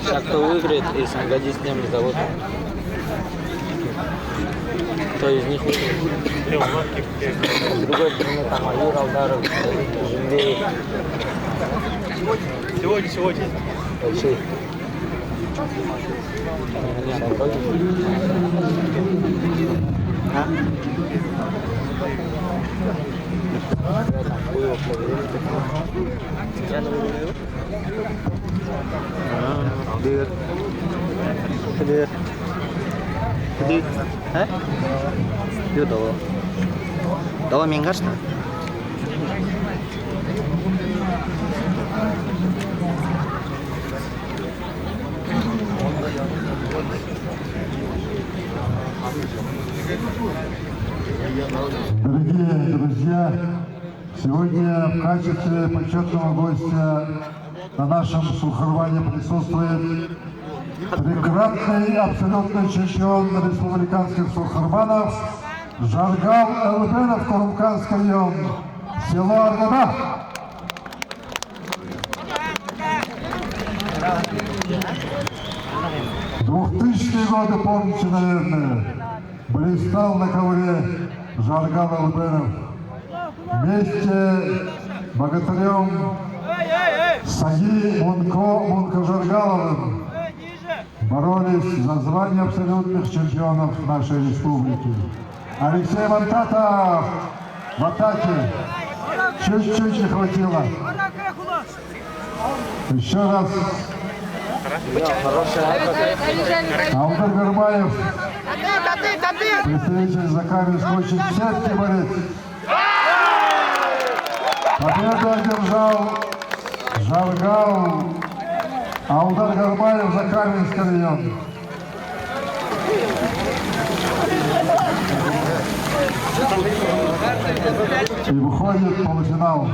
Сейчас кто выиграет и Сангади снимет завод. Кто из них выиграет? С другой стороны там Аюр Алдаров, Жимбеев. Сегодня. Вообще. Они против. А? Я там хуево проверил. Я не выиграю. Dir. Dir. Dir. Hả? Chưa đủ. Đó là miếng gắt hả? Дорогие друзья, сегодня в качестве почетного гостя на нашем Сухарване присутствует трикратный абсолютный чемпион республиканских Сухарванов Жаргал Элбенов, Курмканский район, село Аргада. В 2000-е годы, помните, наверное, блистал на ковре Жаргал Элбенов. Вместе с богатырем Саги Мунко Жаргаловым боролись за звание абсолютных чемпионов нашей республики. Алексей Монтатов в атаке. Чуть-чуть не хватило. Еще раз. Алдар Гарбаев, представитель Закамьинск, очень цепкий борец. Победу одержал Жаргал Алдар Гарбаев, Закамьинский район. И выходит в полуфинал.